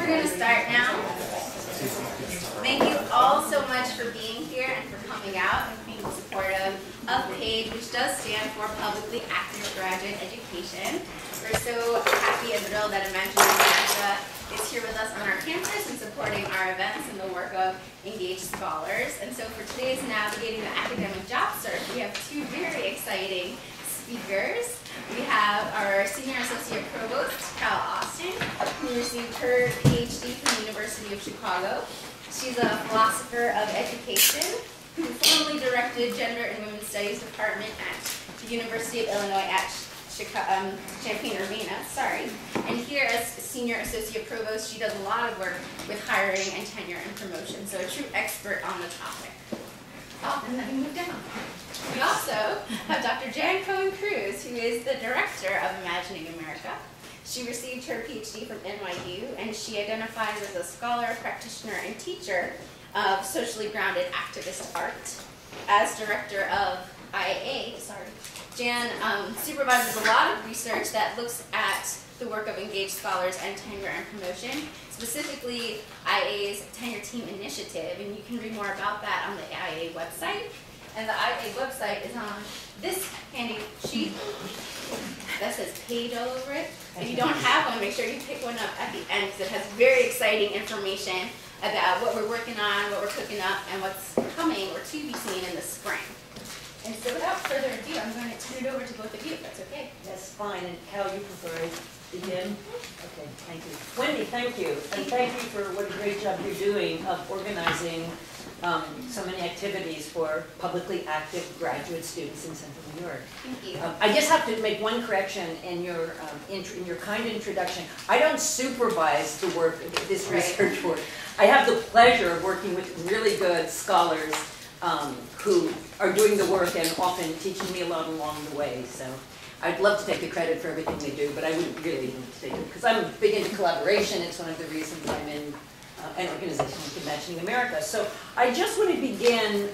we're going to start now. Thank you all so much for being here and for coming out and being supportive of PAGE, which does stand for Publicly Active Graduate Education. We're so happy and thrilled that Imagining America is here with us on our campus and supporting our events and the work of engaged scholars. And so for today's Navigating the Academic Job Search, we have two very exciting speakers. We have our Senior Associate Provost, Alston, who received her PhD from the University of Chicago. She's a philosopher of education who formerly directed Gender and Women's Studies Department at the University of Illinois at Champaign-Urbana, And here as Senior Associate Provost, she does a lot of work with hiring and tenure and promotion, so a true expert on the topic. Oh, and then we move down. We also have Dr. Jan Cohen-Cruz, who is the director of Imagining America. She received her PhD from NYU, and she identifies as a scholar, practitioner, and teacher of socially grounded activist art. As director of IAA, Jan supervises a lot of research that looks at the work of engaged scholars and tenure and promotion, specifically IAA's Tenure Team Initiative, and you can read more about that on the IAA website. And the IAA website is on this handy sheet that says PAGE all over it. If you don't have one, make sure you pick one up at the end because it has very exciting information about what we're working on, what we're cooking up, and what's coming or to be seen in the spring. And so without further ado, I'm going to turn it over to both of you, if that's okay. That's fine. And Cal, you prefer I begin? Okay, thank you. Wendy, thank you. And thank you for what a great job you're doing of organizing so many activities for publicly active graduate students in Central New York. Thank you. I just have to make one correction in your kind introduction. I don't supervise the work, this research work. I have the pleasure of working with really good scholars who are doing the work and often teaching me a lot along the way. So I'd love to take the credit for everything they do, but I wouldn't really want to take it because I'm big into collaboration. It's one of the reasons I'm in an organization like Imagining America. So I just want to begin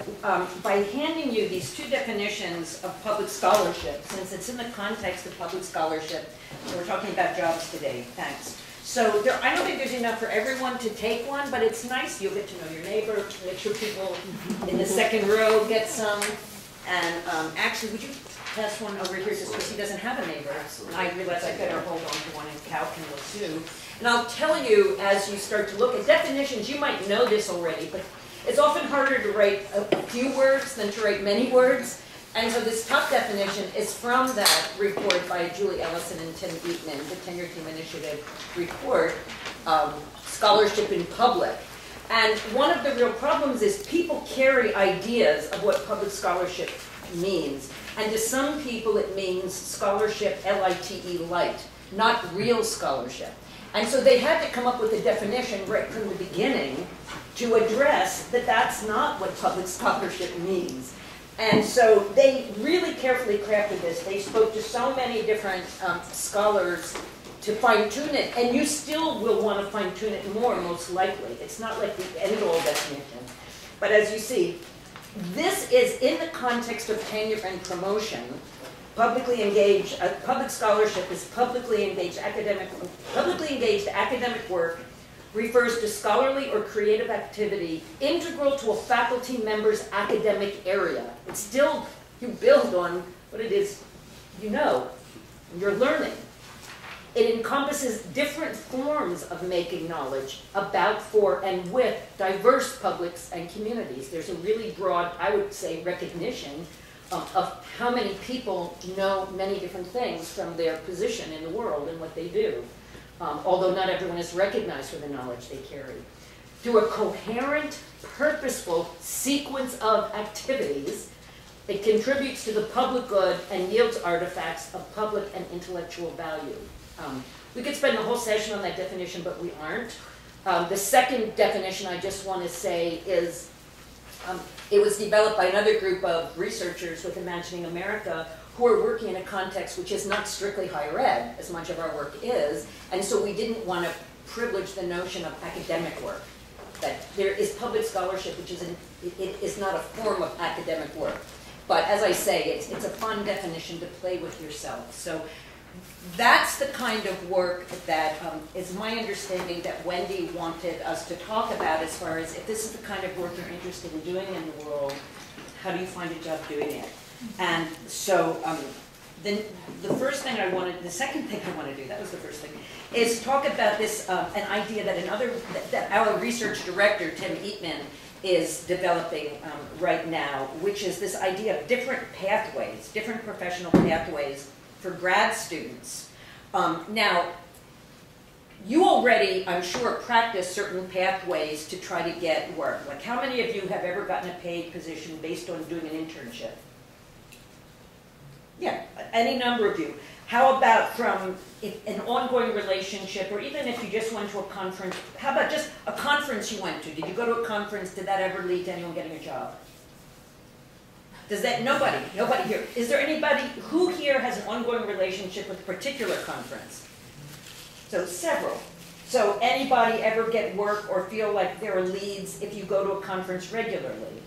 by handing you these two definitions of public scholarship, since it's in the context of public scholarship. So we're talking about jobs today. Thanks. So I don't think there's enough for everyone to take one, but it's nice. You'll get to know your neighbor, make sure people in the second row get some. And actually, would you pass one over here just because he doesn't have a neighbor? Absolutely. I realize I better hold on to one and Cal can look too. And I'll tell you, as you start to look at definitions, you might know this already, but it's often harder to write a few words than to write many words. And so this top definition is from that report by Julie Ellison and Tim Eatman, the Tenure Team Initiative report, Scholarship in Public. And one of the real problems is people carry ideas of what public scholarship means. And to some people it means scholarship, L-I-T-E, light, not real scholarship. And so they had to come up with a definition right from the beginning to address that that's not what public scholarship means. And so they really carefully crafted this. They spoke to so many different scholars to fine-tune it, and you still will want to fine-tune it more, most likely. It's not like the end-all definition. But as you see, this is in the context of tenure and promotion. Publicly engaged, public scholarship is publicly engaged academic work refers to scholarly or creative activity integral to a faculty member's academic area. It's still, you build on what it is you know, you're learning. It encompasses different forms of making knowledge about, for, and with diverse publics and communities. There's a really broad, I would say, recognition of how many people know many different things from their position in the world and what they do. Although not everyone is recognized for the knowledge they carry. Through a coherent, purposeful sequence of activities, it contributes to the public good and yields artifacts of public and intellectual value. We could spend the whole session on that definition, but we aren't. The second definition I just want to say is, it was developed by another group of researchers with Imagining America who are working in a context which is not strictly higher ed, as much of our work is, and so we didn't want to privilege the notion of academic work. That there is public scholarship, which is it is not a form of academic work. But as I say, it's a fun definition to play with yourself. So that's the kind of work that is my understanding that Wendy wanted us to talk about, as far as if this is the kind of work you're interested in doing in the world, how do you find a job doing it? And so the first thing I wanted, the second thing I want to do, that was the first thing, is talk about this, an idea that our research director, Tim Eatman, is developing right now, which is this idea of different pathways, different professional pathways for grad students. Now, you already, I'm sure, practice certain pathways to try to get work. Like, how many of you have ever gotten a paid position based on doing an internship? Yeah, any number of you. How about from an ongoing relationship, or even if you just went to a conference, how about just a conference you went to? Did you go to a conference? Did that ever lead to anyone getting a job? Does that, nobody here. Is there anybody who here has an ongoing relationship with a particular conference? So several. So anybody ever get work or feel like there are leads if you go to a conference regularly?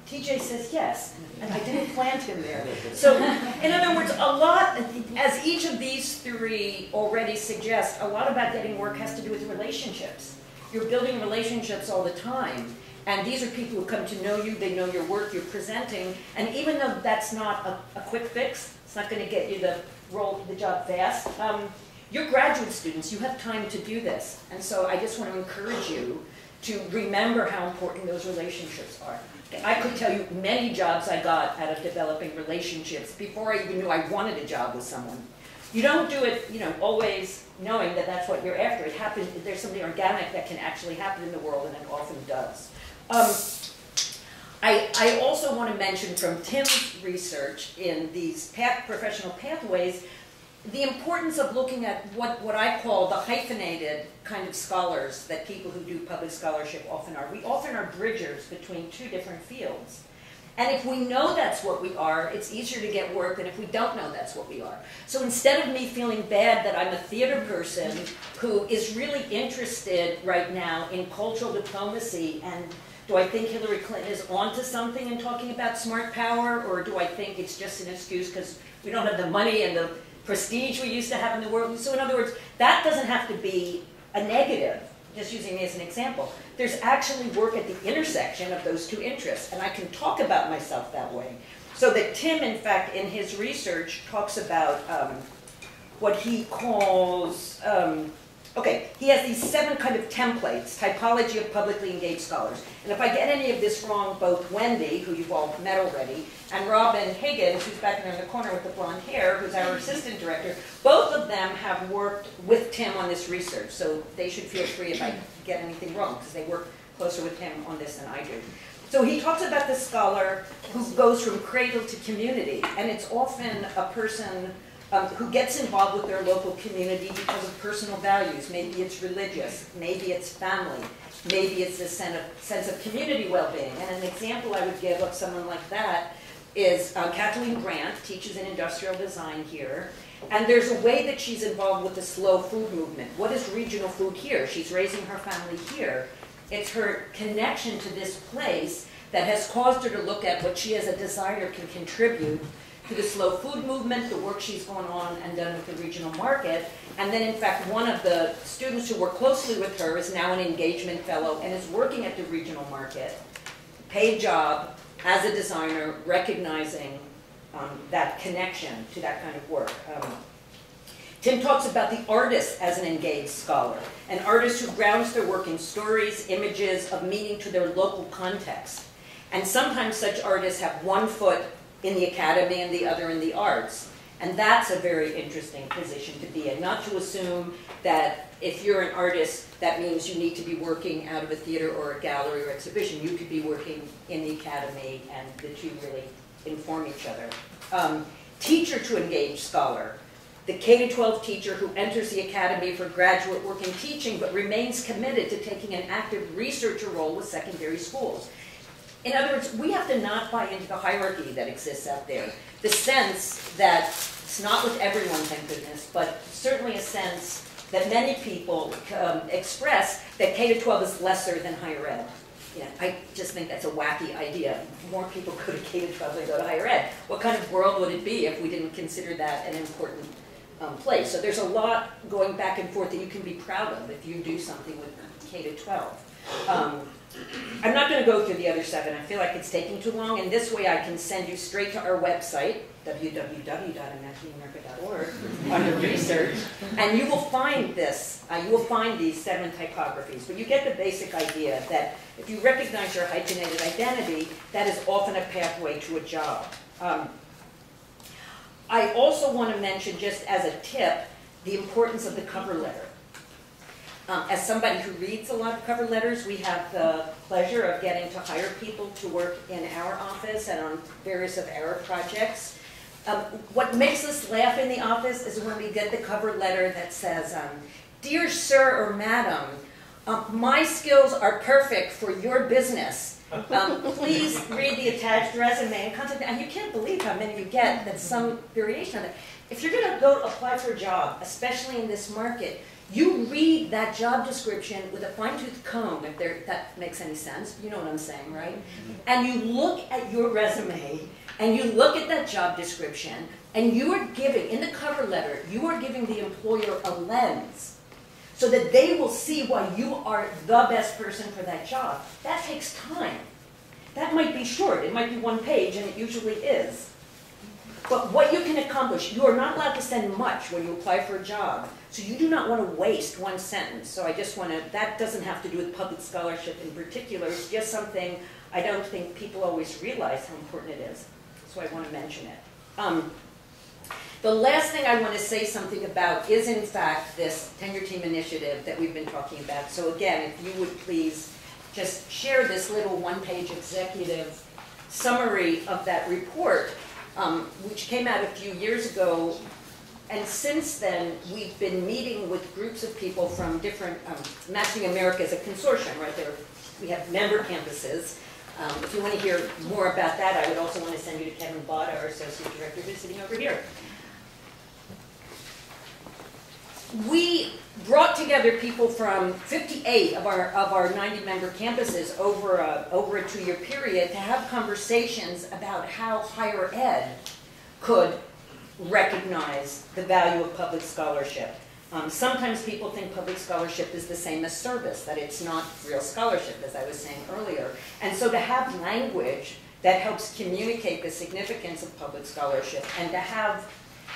TJ says yes, and I didn't plant him there. So, in other words, a lot, as each of these three already suggest, a lot about getting work has to do with relationships. You're building relationships all the time, and these are people who come to know you, they know your work, you're presenting, and even though that's not a quick fix, it's not going to get you the job fast, you're graduate students, you have time to do this, and so I just want to encourage you to remember how important those relationships are. I could tell you many jobs I got out of developing relationships before I even knew I wanted a job with someone. You don't do it, always knowing that that's what you're after. It happens, there's something organic that can actually happen in the world, and it often does. I also want to mention from Tim's research in these professional pathways, the importance of looking at what I call the hyphenated kind of scholars that people who do public scholarship often are. We often are bridgers between two different fields. And if we know that's what we are, it's easier to get work than if we don't know that's what we are. So instead of me feeling bad that I'm a theater person who is really interested right now in cultural diplomacy, and do I think Hillary Clinton is onto something in talking about smart power, or do I think it's just an excuse because we don't have the money and the prestige we used to have in the world? So in other words, that doesn't have to be a negative, just using me as an example. There's actually work at the intersection of those two interests, and I can talk about myself that way. So that Tim, in fact, in his research, talks about what he calls, he has these 7 kind of templates, typology of publicly engaged scholars. And if I get any of this wrong, both Wendy, who you've all met already, and Robin Higgins, who's back there in the corner with the blonde hair, who's our assistant director, both of them have worked with Tim on this research. So they should feel free if I get anything wrong, because they work closer with him on this than I do. So he talks about the scholar who goes from cradle to community, and it's often a person who gets involved with their local community because of personal values. Maybe it's religious, maybe it's family, maybe it's a sense of community well-being. And an example I would give of someone like that is Kathleen Grant, teaches in industrial design here, and there's a way that she's involved with the slow food movement. What is regional food here? She's raising her family here. It's her connection to this place that has caused her to look at what she as a designer can contribute to the slow food movement, the work she's gone on and done with the regional market. And then, in fact, one of the students who worked closely with her is now an engagement fellow and is working at the regional market, paid job as a designer, recognizing that connection to that kind of work. Tim talks about the artist as an engaged scholar, an artist who grounds their work in stories, images of meaning to their local context. And sometimes such artists have one foot in the academy and the other in the arts. And that's a very interesting position to be in. Not to assume that if you're an artist, that means you need to be working out of a theater or a gallery or exhibition. You could be working in the academy, and the two really inform each other. Teacher to engaged scholar. The K-12 teacher who enters the academy for graduate work in teaching but remains committed to taking an active researcher role with secondary schools. In other words, we have to not buy into the hierarchy that exists out there. The sense that, it's not with everyone, thank goodness, but certainly a sense that many people express that K-12 is lesser than higher ed. I just think that's a wacky idea. More people go to K-12 than go to higher ed. What kind of world would it be if we didn't consider that an important place. So there's a lot going back and forth that you can be proud of if you do something with K to 12. I'm not going to go through the other 7. I feel like it's taking too long, and this way I can send you straight to our website, www.imaginingAmerica.org, under research, and you will find this. You will find these 7 typographies, but you get the basic idea that if you recognize your hyphenated identity, that is often a pathway to a job. I also want to mention, just as a tip, the importance of the cover letter. As somebody who reads a lot of cover letters, we have the pleasure of getting to hire people to work in our office and on various of our projects. What makes us laugh in the office is when we get the cover letter that says, "Dear Sir or Madam, my skills are perfect for your business. Please read the attached resume and contact." And you can't believe how many you get that's some variation of it. If you're going to go apply for a job, especially in this market, you read that job description with a fine-tooth comb, if that makes any sense. You know what I'm saying, right? And you look at your resume, and you look at that job description, and you are giving, in the cover letter, you are giving the employer a lens so that they will see why you are the best person for that job. That takes time. That might be short. It might be 1 page, and it usually is. But what you can accomplish, you are not allowed to send much when you apply for a job. So you do not want to waste 1 sentence. So I just want to, that doesn't have to do with public scholarship in particular. It's just something I don't think people always realize how important it is. So I want to mention it. The last thing I want to say something about is, in fact, this tenure team initiative that we've been talking about. So again, if you would please just share this little 1-page executive summary of that report, which came out a few years ago. And since then, we've been meeting with groups of people from different, Imagining America is a consortium, right? We have member campuses. If you want to hear more about that, I would also want to send you to Kevin Botta, our Associate Director, who's sitting over here. We brought together people from 58 of our 90-member campuses over a 2-year period to have conversations about how higher ed could recognize the value of public scholarship. Sometimes people think public scholarship is the same as service, that it's not real scholarship, as I was saying earlier. And so to have language that helps communicate the significance of public scholarship, and to have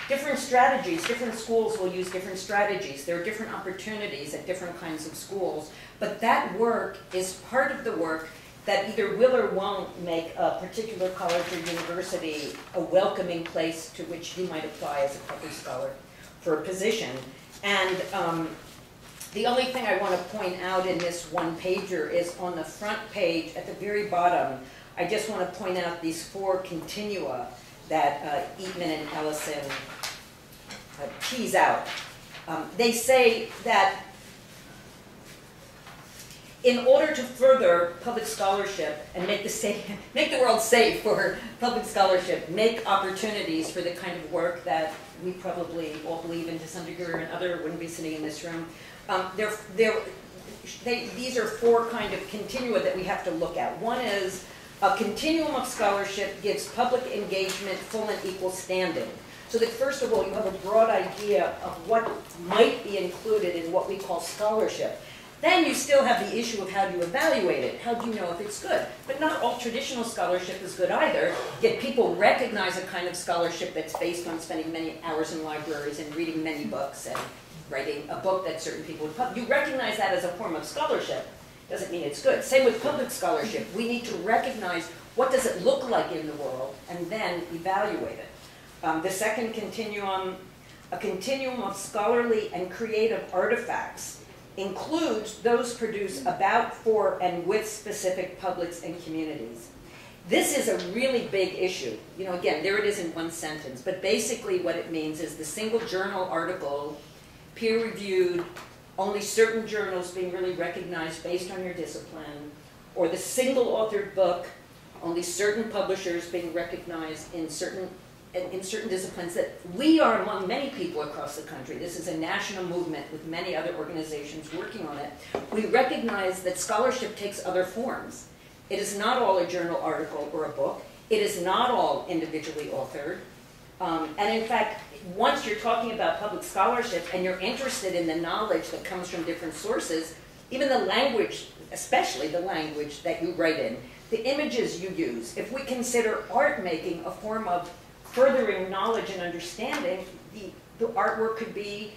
different strategies, different schools will use different strategies. There are different opportunities at different kinds of schools. But that work is part of the work that either will or won't make a particular college or university a welcoming place to which you might apply as a public scholar for a position. And the only thing I want to point out in this 1-pager is on the front page at the very bottom, I just want to point out these 4 continua that Eatman and Ellison tease out. They say that in order to further public scholarship and make the world safe for public scholarship, make opportunities for the kind of work that we probably all believe in to some degree or another, wouldn't be sitting in this room. These are 4 kind of continua that we have to look at. One is a continuum of scholarship gives public engagement full and equal standing. So that first of all, you have a broad idea of what might be included in what we call scholarship. Then you still have the issue of how do you evaluate it? How do you know if it's good? But not all traditional scholarship is good either, yet people recognize a kind of scholarship that's based on spending many hours in libraries and reading many books and writing a book that certain people would publish. You recognize that as a form of scholarship. Doesn't mean it's good. Same with public scholarship. We need to recognize what does it look like in the world and then evaluate it. The second continuum, a continuum of scholarly and creative artifacts, includes those produced about, for, and with specific publics and communities. This is a really big issue. You know, again, there it is in 1 sentence, but basically what it means is the single journal article, peer-reviewed, only certain journals being really recognized based on your discipline, or the single-authored book, only certain publishers being recognized in certain disciplines, that we are among many people across the country. This is a national movement with many other organizations working on it. We recognize that scholarship takes other forms. It is not all a journal article or a book. It is not all individually authored. And in fact, once you're talking about public scholarship and you're interested in the knowledge that comes from different sources, even the language, especially the language that you write in, the images you use, if we consider art making a form of furthering knowledge and understanding, the artwork could be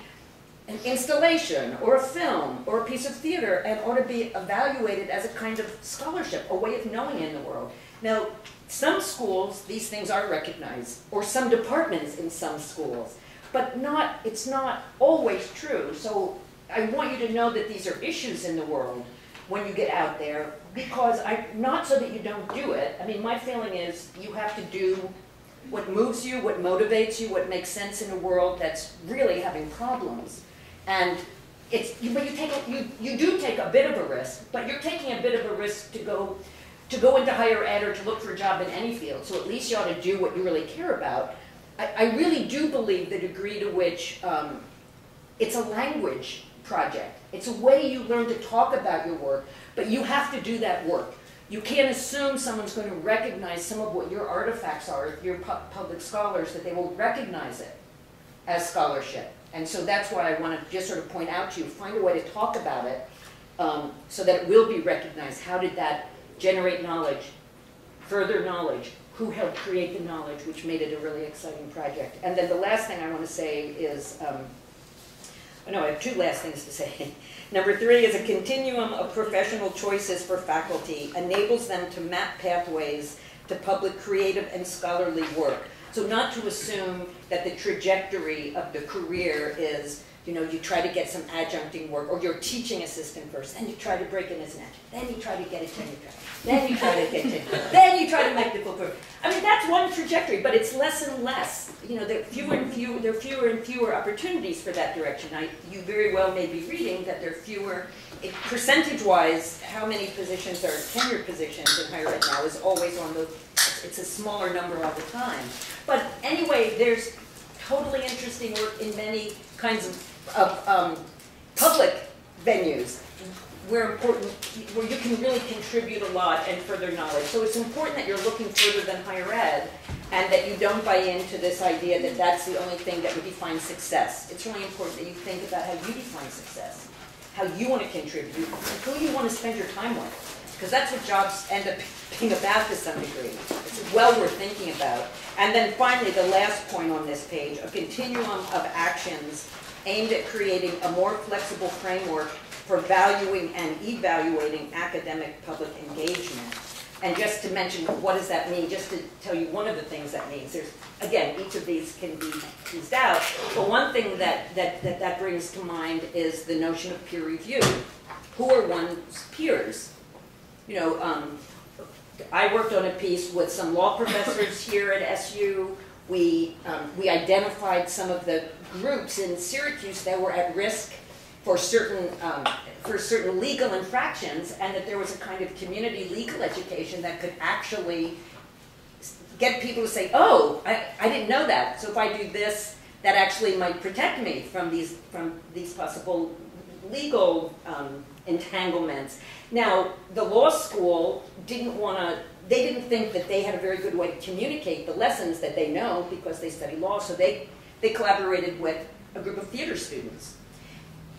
an installation or a film or a piece of theater and ought to be evaluated as a kind of scholarship, a way of knowing in the world. Now, some schools, these things are recognized, or some departments in some schools, but it's not always true. So I want you to know that these are issues in the world when you get out there, because not so that you don't do it. I mean, my feeling is you have to do what moves you, what motivates you, what makes sense in a world that's really having problems. And you do take a bit of a risk, but you're taking a bit of a risk to go into higher ed or to look for a job in any field. So at least you ought to do what you really care about. I really do believe the degree to which it's a language project. It's a way you learn to talk about your work, but you have to do that work. You can't assume someone's going to recognize some of what your artifacts are, if you're public scholars, that they will recognize it as scholarship. And so that's why I want to just sort of point out to you, find a way to talk about it so that it will be recognized. How did that generate knowledge, further knowledge? Who helped create the knowledge, which made it a really exciting project? And then the last thing I want to say is, I have two last things to say. Number 3 is a continuum of professional choices for faculty enables them to map pathways to public creative and scholarly work. So not to assume that the trajectory of the career is, you try to get some adjuncting work, or you're teaching assistant first, then you try to break in as an adjunct, then you try to get a tenure track, then you try to get tenure, then you try to make the full career. I mean, that's one trajectory, but it's less and less. There are fewer and fewer opportunities for that direction. You very well may be reading that there are fewer, percentage-wise, how many positions are tenured positions in higher ed now is always on the, it's a smaller number all the time. But anyway, there's totally interesting work in many kinds of public venues where you can really contribute a lot and further knowledge. So it's important that you're looking further than higher ed, and that you don't buy into this idea that that's the only thing that would define success. It's really important that you think about how you define success, how you want to contribute, and who you want to spend your time with. Because that's what jobs end up being about to some degree. It's well worth thinking about. And then finally, the last point on this page, a continuum of actions aimed at creating a more flexible framework for valuing and evaluating academic public engagement. And just to mention, what does that mean? Just to tell you one of the things that means. There's, again, each of these can be teased out. But one thing that brings to mind is the notion of peer review. Who are one's peers? I worked on a piece with some law professors here at SU. We identified some of the groups in Syracuse that were at risk for certain legal infractions, and that there was a kind of community legal education that could actually get people to say, oh, I didn't know that, so if I do this, that actually might protect me from these possible legal entanglements. Now, the law school they didn't think that they had a very good way to communicate the lessons that they know because they study law, so they collaborated with a group of theater students.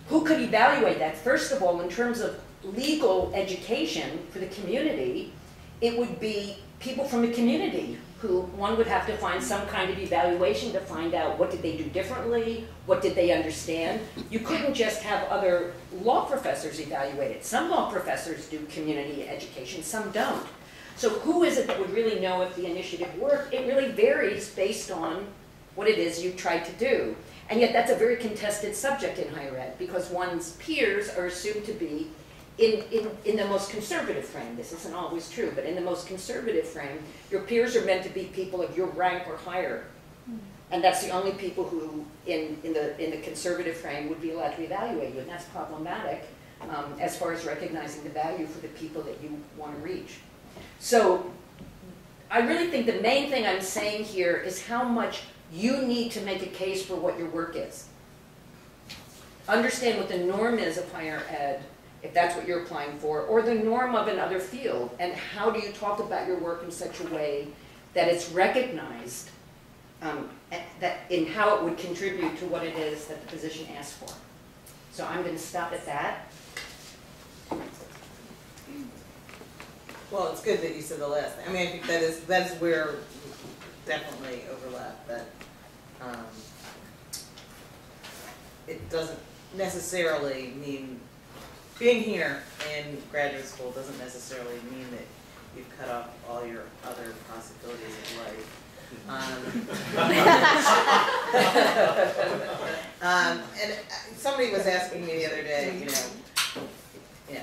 Who could evaluate that? First of all, in terms of legal education for the community, it would be people from the community who one would have to find some kind of evaluation to find out what did they do differently, what did they understand. You couldn't just have other law professors evaluate it. Some law professors do community education, some don't. So who is it that would really know if the initiative worked? It really varies based on what it is you've tried to do. And yet that's a very contested subject in higher ed, because one's peers are assumed to be in the most conservative frame. This isn't always true, but in the most conservative frame, your peers are meant to be people of your rank or higher. And that's the only people who, in the conservative frame, would be allowed to evaluate you. And that's problematic as far as recognizing the value for the people that you want to reach. So I really think the main thing I'm saying here is how much you need to make a case for what your work is. Understand what the norm is of higher ed, if that's what you're applying for, or the norm of another field, and how do you talk about your work in such a way that it's recognized that in how it would contribute to what it is that the position asks for. So I'm going to stop at that. Well, it's good that you said the last thing. I mean, I think that's where we definitely overlap. That it doesn't necessarily mean being here in graduate school doesn't necessarily mean that you've cut off all your other possibilities of life. And somebody was asking me the other day,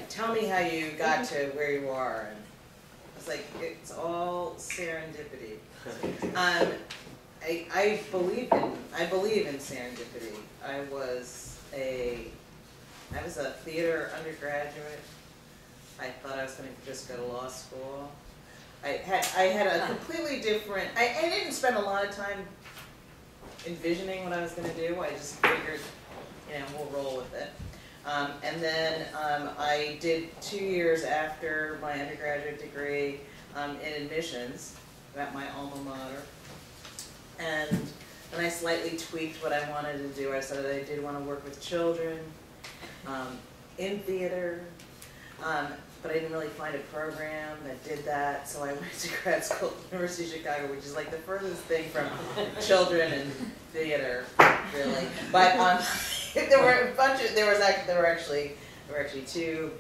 tell me how you got to where you are, and I was like, it's all serendipity. I believe in serendipity. I was a theater undergraduate. I thought I was going to just go to law school. I had a completely different, I didn't spend a lot of time envisioning what I was going to do. I just figured, we'll roll with it. And then I did 2 years after my undergraduate degree in admissions at my alma mater. And then I slightly tweaked what I wanted to do. I said I did want to work with children in theater. But I didn't really find a program that did that, so I went to grad school at the University of Chicago, which is like the furthest thing from children and theater, really. But there were actually 2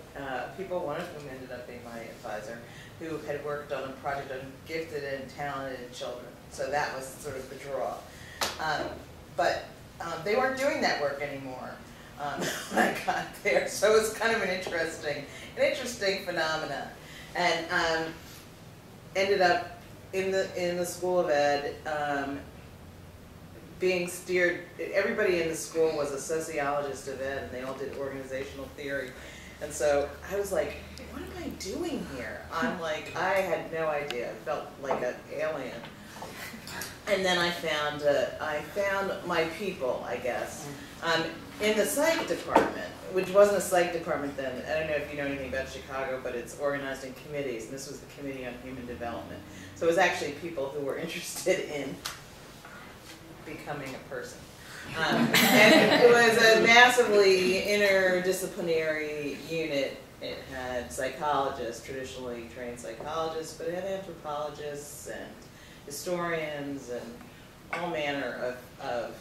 people, one of whom ended up being my advisor, who had worked on a project on gifted and talented children. So that was sort of the draw. But they weren't doing that work anymore. When I got there, so it was kind of an interesting phenomenon, and ended up in the School of Ed, being steered. Everybody in the school was a sociologist of ed, and they all did organizational theory, and so I was like, what am I doing here? I had no idea. I felt like an alien. And then I found my people, I guess, in the psych department, which wasn't a psych department then. I don't know if you know anything about Chicago, but it's organized in committees, and this was the Committee on Human Development. So it was actually people who were interested in becoming a person. And it was a massively interdisciplinary unit. It had psychologists, traditionally trained psychologists, but it had anthropologists and historians and all manner of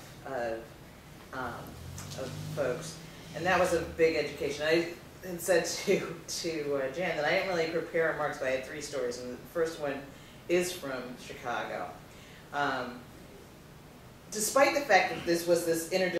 folks, and that was a big education. I had said to Jan that I didn't really prepare remarks, but I had 3 stories, and the first one is from Chicago. Despite the fact that this was this interdisciplinary